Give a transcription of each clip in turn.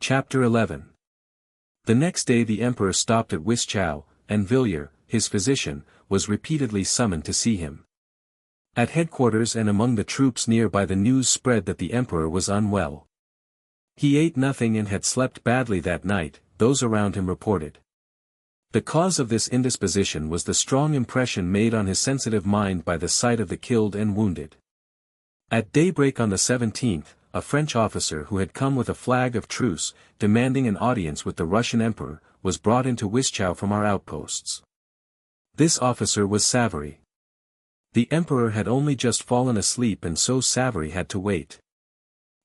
Chapter 11. The next day the emperor stopped at Wischau, and Villiers, his physician, was repeatedly summoned to see him. At headquarters and among the troops nearby the news spread that the emperor was unwell. He ate nothing and had slept badly that night, those around him reported. The cause of this indisposition was the strong impression made on his sensitive mind by the sight of the killed and wounded. At daybreak on the 17th, a French officer who had come with a flag of truce, demanding an audience with the Russian emperor, was brought into Wischau from our outposts. This officer was Savary. The emperor had only just fallen asleep and so Savary had to wait.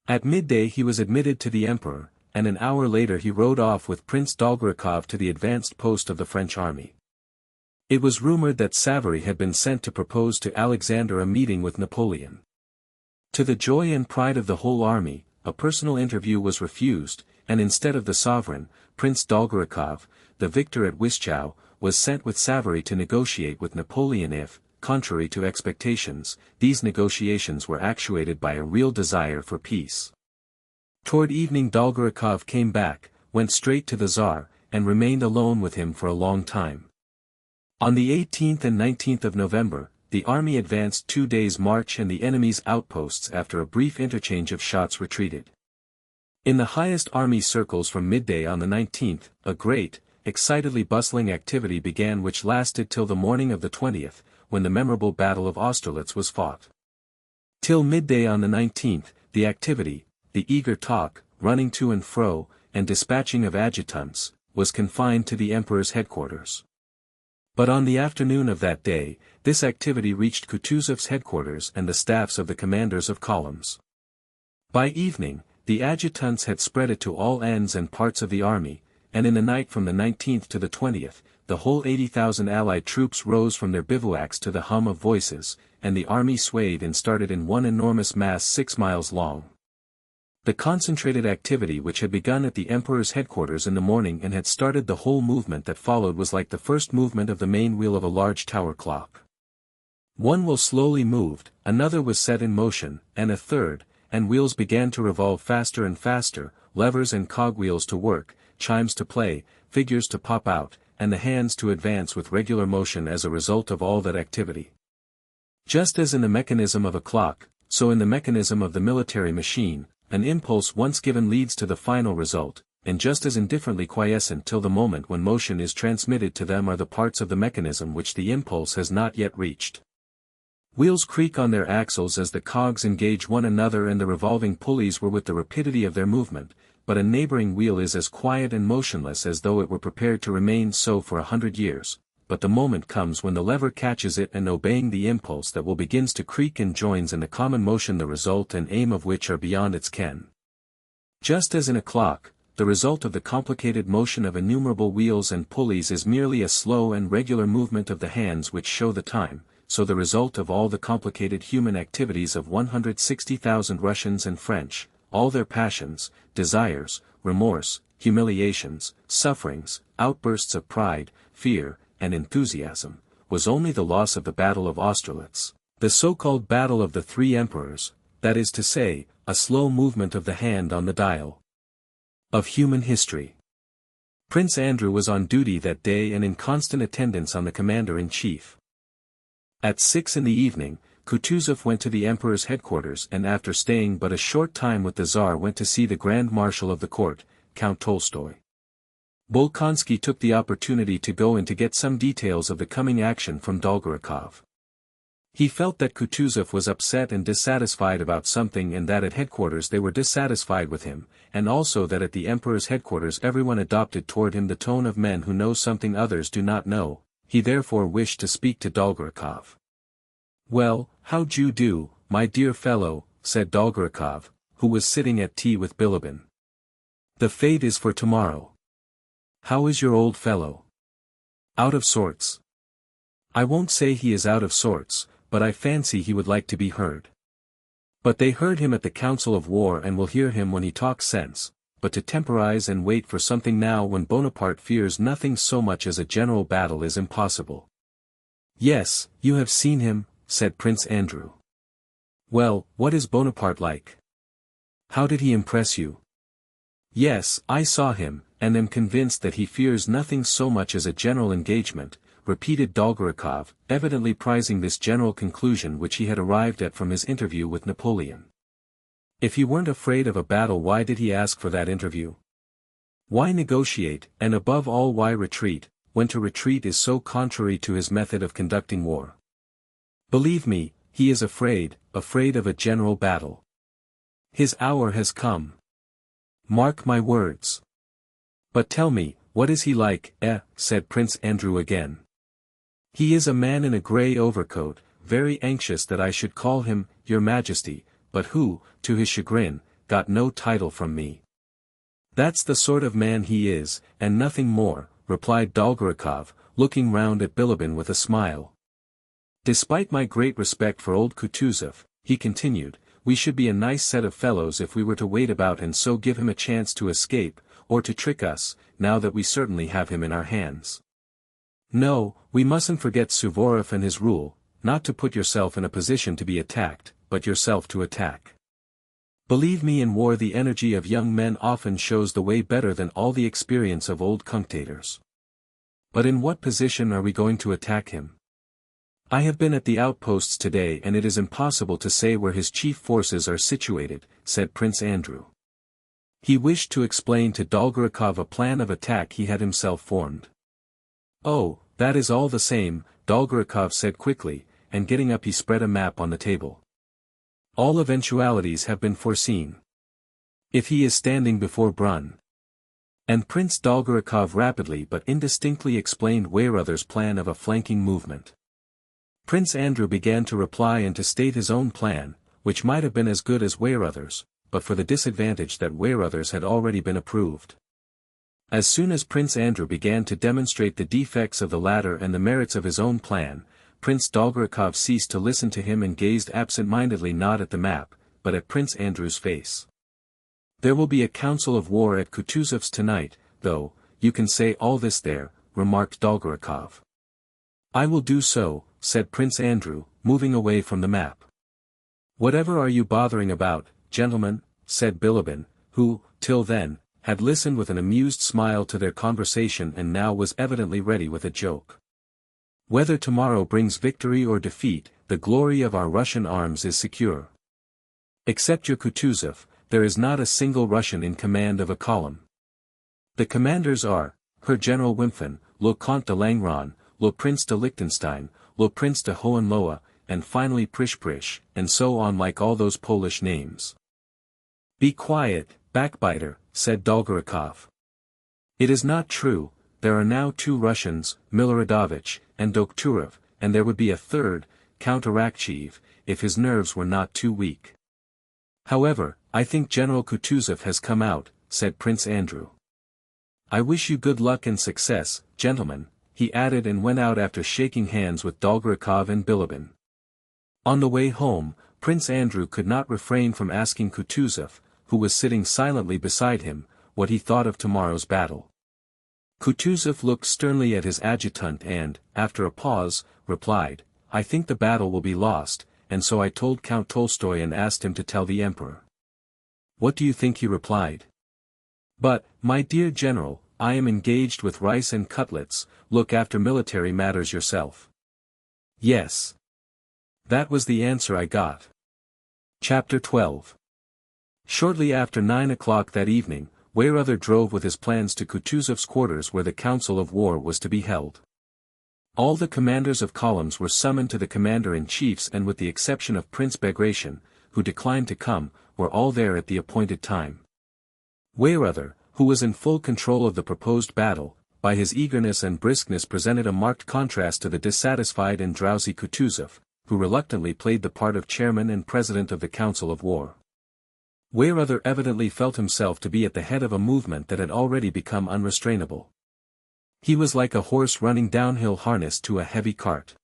At midday he was admitted to the emperor, and an hour later he rode off with Prince Dolgorukov to the advanced post of the French army. It was rumored that Savary had been sent to propose to Alexander a meeting with Napoleon. To the joy and pride of the whole army, a personal interview was refused, and instead of the sovereign, Prince Dolgorukov, the victor at Wischau, was sent with Savary to negotiate with Napoleon if, contrary to expectations, these negotiations were actuated by a real desire for peace. Toward evening Dolgorukov came back, went straight to the Tsar, and remained alone with him for a long time. On the 18th and 19th of November, the army advanced 2 days' march and the enemy's outposts after a brief interchange of shots retreated. In the highest army circles from midday on the 19th, a great, excitedly bustling activity began which lasted till the morning of the 20th, when the memorable Battle of Austerlitz was fought. Till midday on the 19th, the activity, the eager talk, running to and fro, and dispatching of adjutants, was confined to the emperor's headquarters. But on the afternoon of that day, this activity reached Kutuzov's headquarters and the staffs of the commanders of columns. By evening, the adjutants had spread it to all ends and parts of the army, and in the night from the 19th to the 20th, the whole 80,000 Allied troops rose from their bivouacs to the hum of voices, and the army swayed and started in one enormous mass 6 miles long. The concentrated activity which had begun at the emperor's headquarters in the morning and had started the whole movement that followed was like the first movement of the main wheel of a large tower clock. One wheel slowly moved, another was set in motion, and a third, and wheels began to revolve faster and faster, levers and cogwheels to work, chimes to play, figures to pop out, and the hands to advance with regular motion as a result of all that activity. Just as in the mechanism of a clock, so in the mechanism of the military machine, an impulse once given leads to the final result, and just as indifferently quiescent till the moment when motion is transmitted to them are the parts of the mechanism which the impulse has not yet reached. Wheels creak on their axles as the cogs engage one another and the revolving pulleys were with the rapidity of their movement, but a neighboring wheel is as quiet and motionless as though it were prepared to remain so for 100 years, but the moment comes when the lever catches it and obeying the impulse that will begins to creak and joins in the common motion the result and aim of which are beyond its ken. Just as in a clock, the result of the complicated motion of innumerable wheels and pulleys is merely a slow and regular movement of the hands which show the time, so the result of all the complicated human activities of 160,000 Russians and French, all their passions, desires, remorse, humiliations, sufferings, outbursts of pride, fear, and enthusiasm, was only the loss of the Battle of Austerlitz, the so-called Battle of the Three Emperors, that is to say, a slow movement of the hand on the dial of human history. Prince Andrew was on duty that day and in constant attendance on the commander-in-chief. At 6 in the evening, Kutuzov went to the emperor's headquarters and after staying but a short time with the Tsar went to see the Grand Marshal of the court, Count Tolstoy. Bolkonsky took the opportunity to go in to get some details of the coming action from Dolgorukov. He felt that Kutuzov was upset and dissatisfied about something and that at headquarters they were dissatisfied with him, and also that at the emperor's headquarters everyone adopted toward him the tone of men who know something others do not know. He therefore wished to speak to Dolgorukov. "Well, how d'you do, my dear fellow," said Dolgorukov, who was sitting at tea with Bilibin. "The fete is for tomorrow. How is your old fellow?" "Out of sorts." "I won't say he is out of sorts, but I fancy he would like to be heard." "But they heard him at the Council of War and will hear him when he talks sense, but to temporize and wait for something now when Bonaparte fears nothing so much as a general battle is impossible." "Yes, you have seen him," said Prince Andrew. "Well, what is Bonaparte like? How did he impress you?" Yes, I saw him, and am convinced that he fears nothing so much as a general engagement, repeated Dolgorukov, evidently prizing this general conclusion which he had arrived at from his interview with Napoleon. If he weren't afraid of a battle, why did he ask for that interview? Why negotiate, and above all why retreat, when to retreat is so contrary to his method of conducting war? Believe me, he is afraid of a general battle. His hour has come. Mark my words. But tell me, what is he like, said Prince Andrew again. He is a man in a grey overcoat, very anxious that I should call him, Your Majesty, but who, to his chagrin, got no title from me. That's the sort of man he is, and nothing more, replied Dolgorukov, looking round at Bilibin with a smile. Despite my great respect for old Kutuzov, he continued, we should be a nice set of fellows if we were to wait about and so give him a chance to escape, or to trick us, now that we certainly have him in our hands. No, we mustn't forget Suvorov and his rule, not to put yourself in a position to be attacked, but yourself to attack. Believe me, in war the energy of young men often shows the way better than all the experience of old cunctators. But in what position are we going to attack him? I have been at the outposts today and it is impossible to say where his chief forces are situated, said Prince Andrew. He wished to explain to Dolgorukov a plan of attack he had himself formed. Oh, that is all the same, Dolgorukov said quickly, and getting up he spread a map on the table. All eventualities have been foreseen. If he is standing before Brunn. And Prince Dolgorukov rapidly but indistinctly explained Weyrother's plan of a flanking movement. Prince Andrew began to reply and to state his own plan, which might have been as good as Weyrother's, but for the disadvantage that Weyrother's had already been approved. As soon as Prince Andrew began to demonstrate the defects of the latter and the merits of his own plan, Prince Dolgorukov ceased to listen to him and gazed absent-mindedly not at the map, but at Prince Andrew's face. There will be a council of war at Kutuzov's tonight, though, you can say all this there, remarked Dolgorukov. I will do so, said Prince Andrew, moving away from the map. Whatever are you bothering about, gentlemen, said Bilibin, who, till then, had listened with an amused smile to their conversation and now was evidently ready with a joke. Whether tomorrow brings victory or defeat, the glory of our Russian arms is secure. Except your Kutuzov, there is not a single Russian in command of a column. The commanders are, Her General Wimpfen, Le Comte de Langeron, Le Prince de Liechtenstein, Le Prince de Hohenlohe, and finally Prish, and so on, like all those Polish names. Be quiet, backbiter, said Dolgorukov. It is not true, there are now 2 Russians, Miloradovich, and Dokturov, and there would be a third, Count Arakcheev, if his nerves were not too weak. However, I think General Kutuzov has come out, said Prince Andrew. I wish you good luck and success, gentlemen, he added, and went out after shaking hands with Dolgorukov and Bilibin. On the way home, Prince Andrew could not refrain from asking Kutuzov, who was sitting silently beside him, what he thought of tomorrow's battle. Kutuzov looked sternly at his adjutant and, after a pause, replied, I think the battle will be lost, and so I told Count Tolstoy and asked him to tell the Emperor. What do you think he replied? But, my dear General, I am engaged with rice and cutlets, look after military matters yourself. Yes. That was the answer I got. Chapter 12. Shortly after 9 o'clock that evening, Weyrother drove with his plans to Kutuzov's quarters where the council of war was to be held. All the commanders of columns were summoned to the commander-in-chiefs, and with the exception of Prince Bagration, who declined to come, were all there at the appointed time. Weyrother, who was in full control of the proposed battle, by his eagerness and briskness presented a marked contrast to the dissatisfied and drowsy Kutuzov, who reluctantly played the part of chairman and president of the council of war. Weyrother evidently felt himself to be at the head of a movement that had already become unrestrainable. He was like a horse running downhill harnessed to a heavy cart.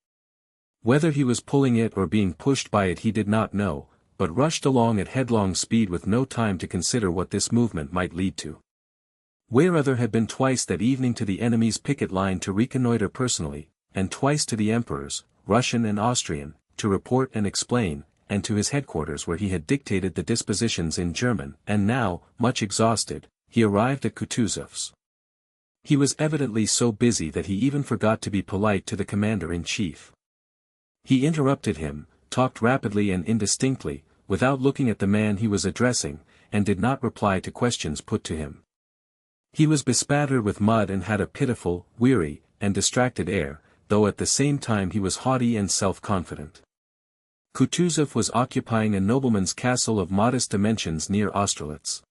Whether he was pulling it or being pushed by it he did not know, but rushed along at headlong speed with no time to consider what this movement might lead to. Weyrother had been twice that evening to the enemy's picket line to reconnoiter personally, and twice to the emperors, Russian and Austrian, to report and explain, and to his headquarters where he had dictated the dispositions in German, and now, much exhausted, he arrived at Kutuzov's. He was evidently so busy that he even forgot to be polite to the commander-in-chief. He interrupted him, talked rapidly and indistinctly, without looking at the man he was addressing, and did not reply to questions put to him. He was bespattered with mud and had a pitiful, weary, and distracted air, though at the same time he was haughty and self-confident. Kutuzov was occupying a nobleman's castle of modest dimensions near Austerlitz.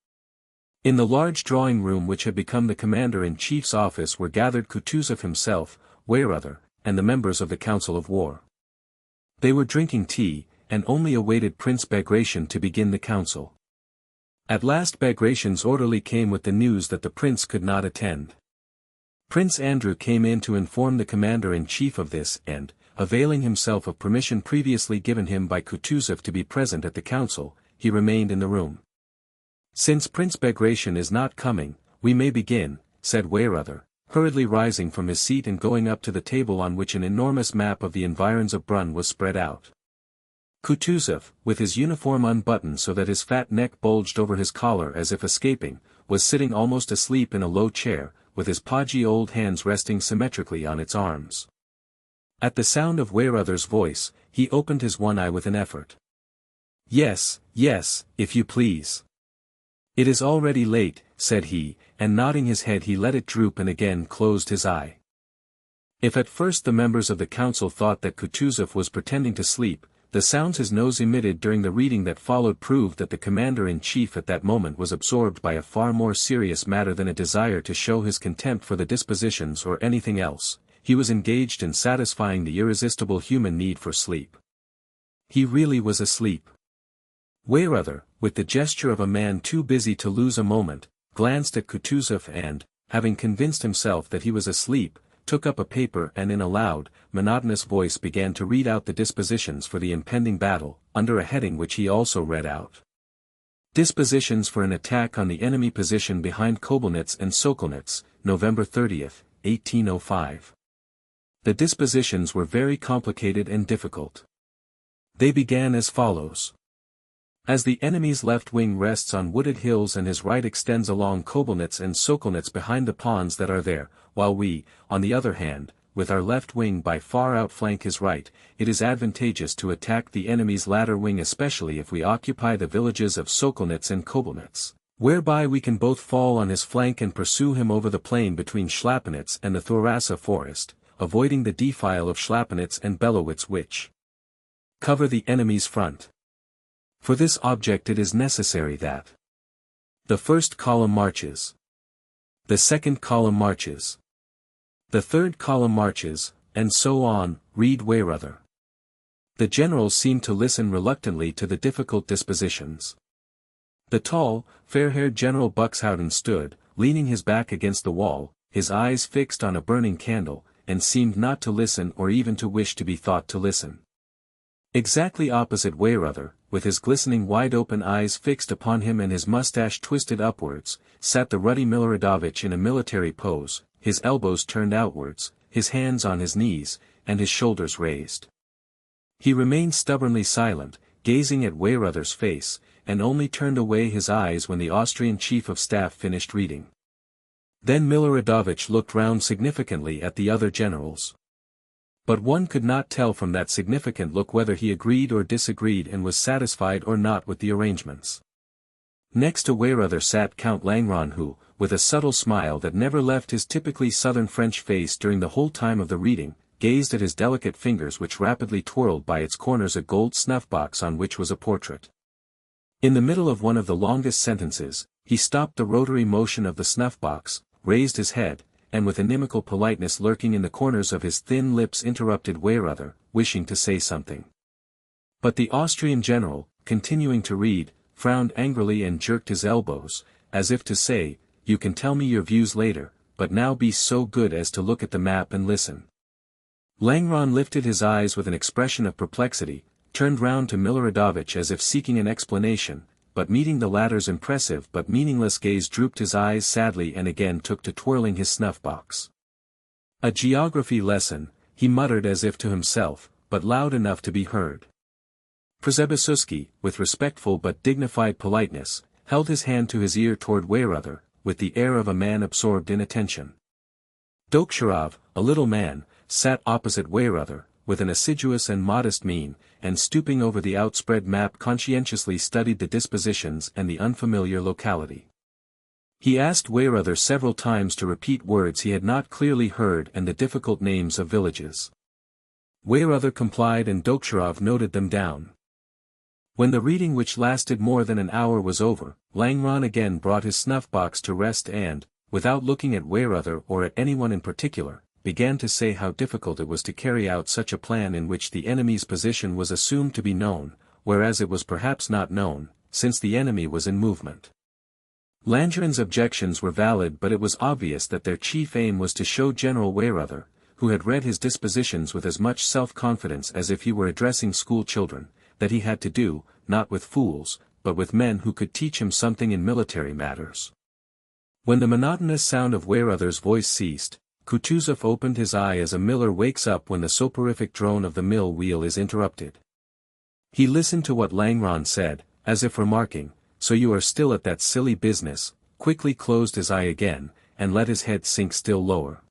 In the large drawing room which had become the commander-in-chief's office were gathered Kutuzov himself, Weyrother, and the members of the Council of War. They were drinking tea, and only awaited Prince Bagration to begin the council. At last Bagration's orderly came with the news that the prince could not attend. Prince Andrew came in to inform the commander-in-chief of this and, availing himself of permission previously given him by Kutuzov to be present at the council, he remained in the room. "Since Prince Bagration is not coming, we may begin," said Weyrother, hurriedly rising from his seat and going up to the table on which an enormous map of the environs of Brunn was spread out. Kutuzov, with his uniform unbuttoned so that his fat neck bulged over his collar as if escaping, was sitting almost asleep in a low chair, with his podgy old hands resting symmetrically on its arms. At the sound of Weyrother's voice, he opened his one eye with an effort. "Yes, yes, if you please." "It is already late," said he, and nodding his head he let it droop and again closed his eye. If at first the members of the council thought that Kutuzov was pretending to sleep, the sounds his nose emitted during the reading that followed proved that the commander-in-chief at that moment was absorbed by a far more serious matter than a desire to show his contempt for the dispositions or anything else. He was engaged in satisfying the irresistible human need for sleep. He really was asleep. Weyrother, with the gesture of a man too busy to lose a moment, glanced at Kutuzov and, having convinced himself that he was asleep, took up a paper and in a loud, monotonous voice began to read out the dispositions for the impending battle, under a heading which he also read out. Dispositions for an attack on the enemy position behind Kobelnitz and Sokolnitz, November 30, 1805. The dispositions were very complicated and difficult. They began as follows. As the enemy's left wing rests on wooded hills and his right extends along Kobelnitz and Sokolnitz behind the ponds that are there, while we, on the other hand, with our left wing by far outflank his right, it is advantageous to attack the enemy's latter wing especially if we occupy the villages of Sokolnitz and Kobelnitz, whereby we can both fall on his flank and pursue him over the plain between Schlapanitz and the Thorasa forest, avoiding the defile of Schlapanitz and Belowitz which cover the enemy's front. For this object it is necessary that the first column marches, the second column marches, the third column marches, and so on, read Weyrother. The generals seemed to listen reluctantly to the difficult dispositions. The tall, fair-haired General Buxhowden stood, leaning his back against the wall, his eyes fixed on a burning candle, and seemed not to listen or even to wish to be thought to listen. Exactly opposite Weyrother, with his glistening wide-open eyes fixed upon him and his mustache twisted upwards, sat the ruddy Miloradovich in a military pose, his elbows turned outwards, his hands on his knees, and his shoulders raised. He remained stubbornly silent, gazing at Weyrother's face, and only turned away his eyes when the Austrian chief of staff finished reading. Then Miloradovich looked round significantly at the other generals. But one could not tell from that significant look whether he agreed or disagreed and was satisfied or not with the arrangements. Next to Weyrother sat Count Langeron who, with a subtle smile that never left his typically southern French face during the whole time of the reading, gazed at his delicate fingers which rapidly twirled by its corners a gold snuff-box on which was a portrait. In the middle of one of the longest sentences, he stopped the rotary motion of the snuff-box, raised his head, and with inimical politeness lurking in the corners of his thin lips interrupted Weyrother, wishing to say something. But the Austrian general, continuing to read, frowned angrily and jerked his elbows, as if to say, "You can tell me your views later, but now be so good as to look at the map and listen." Langeron lifted his eyes with an expression of perplexity, turned round to Miloradovich as if seeking an explanation, but meeting the latter's impressive but meaningless gaze drooped his eyes sadly and again took to twirling his snuff-box. "A geography lesson," he muttered as if to himself, but loud enough to be heard. Przebysewski, with respectful but dignified politeness, held his hand to his ear toward Weyrother, with the air of a man absorbed in attention. Dokhturov, a little man, sat opposite Weyrother, with an assiduous and modest mien, and stooping over the outspread map conscientiously studied the dispositions and the unfamiliar locality. He asked Weyrother several times to repeat words he had not clearly heard and the difficult names of villages. Weyrother complied and Dokhturov noted them down. When the reading which lasted more than an hour was over, Langeron again brought his snuff-box to rest and, without looking at Weyrother or at anyone in particular, began to say how difficult it was to carry out such a plan in which the enemy's position was assumed to be known, whereas it was perhaps not known, since the enemy was in movement. Langeron's objections were valid, but it was obvious that their chief aim was to show General Weyrother, who had read his dispositions with as much self-confidence as if he were addressing school children, that he had to do, not with fools, but with men who could teach him something in military matters. When the monotonous sound of Weyrother's voice ceased, Kutuzov opened his eye as a miller wakes up when the soporific drone of the mill wheel is interrupted. He listened to what Langeron said, as if remarking, "So you are still at that silly business," quickly closed his eye again, and let his head sink still lower.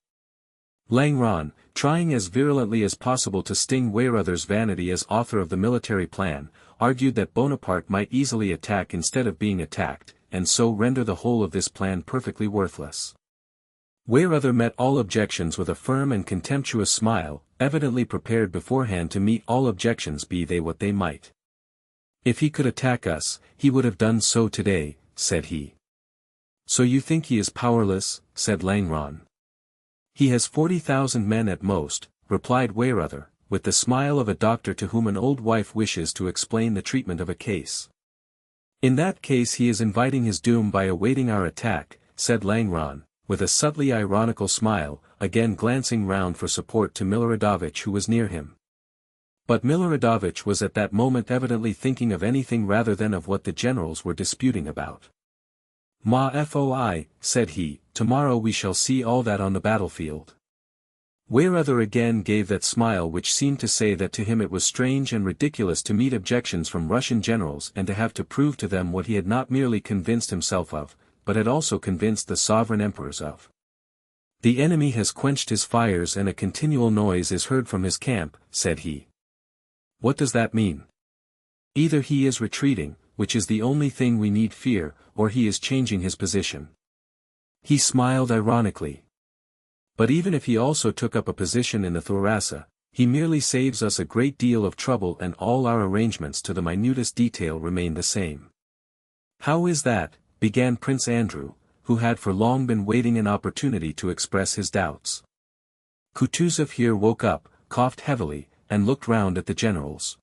Langeron, trying as virulently as possible to sting Weyrother's vanity as author of the military plan, argued that Bonaparte might easily attack instead of being attacked, and so render the whole of this plan perfectly worthless. Weyrother met all objections with a firm and contemptuous smile, evidently prepared beforehand to meet all objections be they what they might. "If he could attack us, he would have done so today," said he. "So you think he is powerless?" said Langeron. "He has 40,000 men at most," replied Weyrother, with the smile of a doctor to whom an old wife wishes to explain the treatment of a case. "In that case he is inviting his doom by awaiting our attack," said Langeron, with a subtly ironical smile, again glancing round for support to Miloradovich who was near him. But Miloradovich was at that moment evidently thinking of anything rather than of what the generals were disputing about. "Ma foi," said he, "tomorrow we shall see all that on the battlefield." Weyrother again gave that smile which seemed to say that to him it was strange and ridiculous to meet objections from Russian generals and to have to prove to them what he had not merely convinced himself of, but had also convinced the sovereign emperors of. "The enemy has quenched his fires and a continual noise is heard from his camp," said he. "What does that mean? Either he is retreating, which is the only thing we need fear, or he is changing his position." He smiled ironically. "But even if he also took up a position in the Thurasa, he merely saves us a great deal of trouble and all our arrangements to the minutest detail remain the same." "How is that?" began Prince Andrew, who had for long been waiting an opportunity to express his doubts. Kutuzov here woke up, coughed heavily, and looked round at the generals.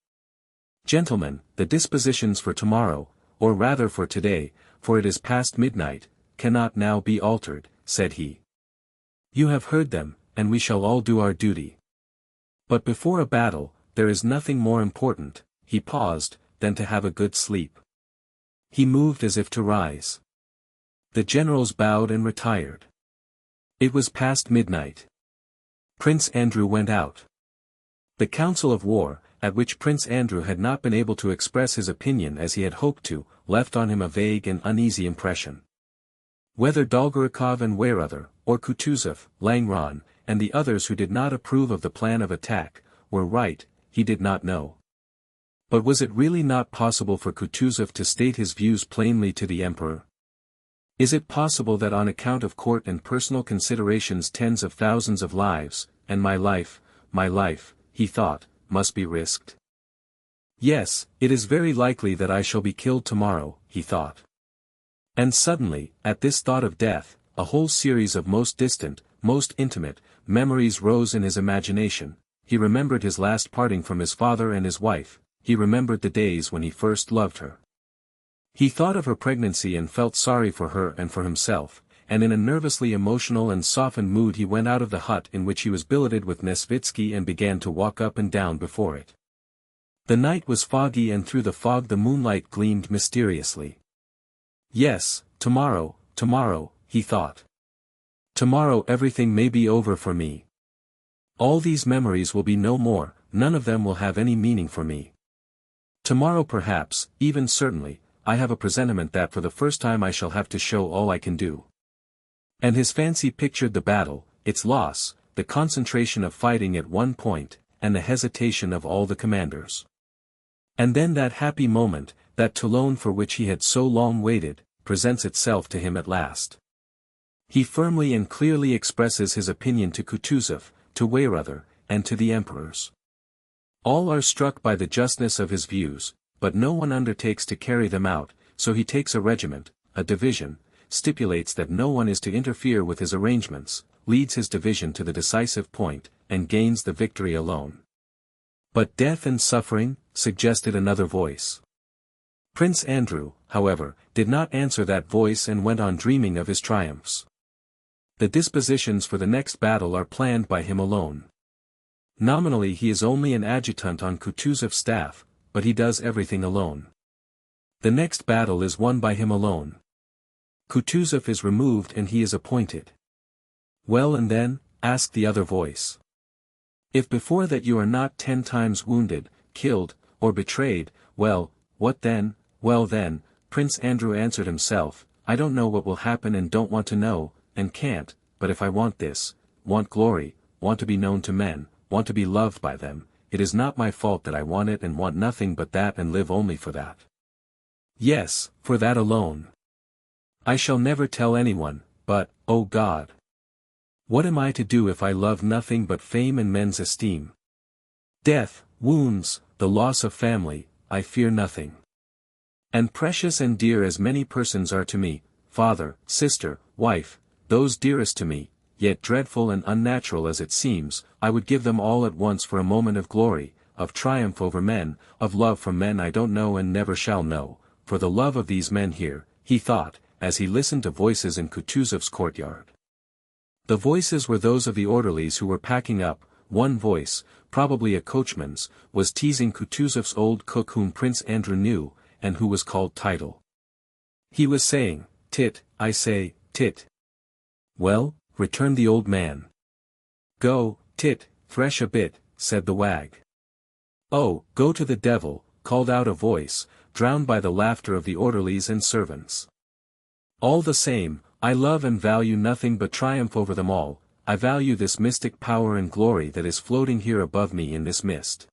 "Gentlemen, the dispositions for tomorrow, or rather for today, for it is past midnight, cannot now be altered," said he. "You have heard them, and we shall all do our duty. But before a battle, there is nothing more important," he paused, "than to have a good sleep." He moved as if to rise. The generals bowed and retired. It was past midnight. Prince Andrew went out. The council of war, at which Prince Andrew had not been able to express his opinion as he had hoped to, left on him a vague and uneasy impression. Whether Dolgorukov and Weyrother, or Kutuzov, Langeron, and the others who did not approve of the plan of attack, were right, he did not know. But was it really not possible for Kutuzov to state his views plainly to the emperor? Is it possible that on account of court and personal considerations tens of thousands of lives, and my life, he thought, must be risked? "Yes, it is very likely that I shall be killed tomorrow," he thought. And suddenly, at this thought of death, a whole series of most distant, most intimate, memories rose in his imagination. He remembered his last parting from his father and his wife, he remembered the days when he first loved her. He thought of her pregnancy and felt sorry for her and for himself, and in a nervously emotional and softened mood he went out of the hut in which he was billeted with Nesvitsky and began to walk up and down before it. The night was foggy and through the fog the moonlight gleamed mysteriously. "Yes, tomorrow, he thought. Tomorrow everything may be over for me. All these memories will be no more, none of them will have any meaning for me. Tomorrow perhaps, even certainly, I have a presentiment that for the first time I shall have to show all I can do. And his fancy pictured the battle, its loss, the concentration of fighting at one point, and the hesitation of all the commanders. And then that happy moment, that Toulon for which he had so long waited, presents itself to him at last. He firmly and clearly expresses his opinion to Kutuzov, to Weyrother, and to the emperors. All are struck by the justness of his views, but no one undertakes to carry them out, so he takes a regiment, a division, stipulates that no one is to interfere with his arrangements, leads his division to the decisive point, and gains the victory alone. But death and suffering, suggested another voice. Prince Andrew, however, did not answer that voice and went on dreaming of his triumphs. The dispositions for the next battle are planned by him alone. Nominally he is only an adjutant on Kutuzov's staff, but he does everything alone. The next battle is won by him alone. Kutuzov is removed and he is appointed. Well, and then, asked the other voice. If before that you are not 10 times wounded, killed, or betrayed, well, what then? Well then, Prince Andrew answered himself, I don't know what will happen and don't want to know, and can't, but if I want this, want glory, want to be known to men, want to be loved by them, it is not my fault that I want it and want nothing but that and live only for that. Yes, for that alone. I shall never tell anyone, but, oh God! What am I to do if I love nothing but fame and men's esteem? Death, wounds, the loss of family, I fear nothing. And precious and dear as many persons are to me, father, sister, wife, those dearest to me, yet dreadful and unnatural as it seems, I would give them all at once for a moment of glory, of triumph over men, of love from men I don't know and never shall know, for the love of these men here, he thought, as he listened to voices in Kutuzov's courtyard. The voices were those of the orderlies who were packing up. One voice, probably a coachman's, was teasing Kutuzov's old cook whom Prince Andrew knew, and who was called Title. He was saying, Tit, I say, Tit. Well, returned the old man. Go, Tit, thresh a bit, said the wag. Oh, go to the devil, called out a voice, drowned by the laughter of the orderlies and servants. All the same, I love and value nothing but triumph over them all, I value this mystic power and glory that is floating here above me in this mist.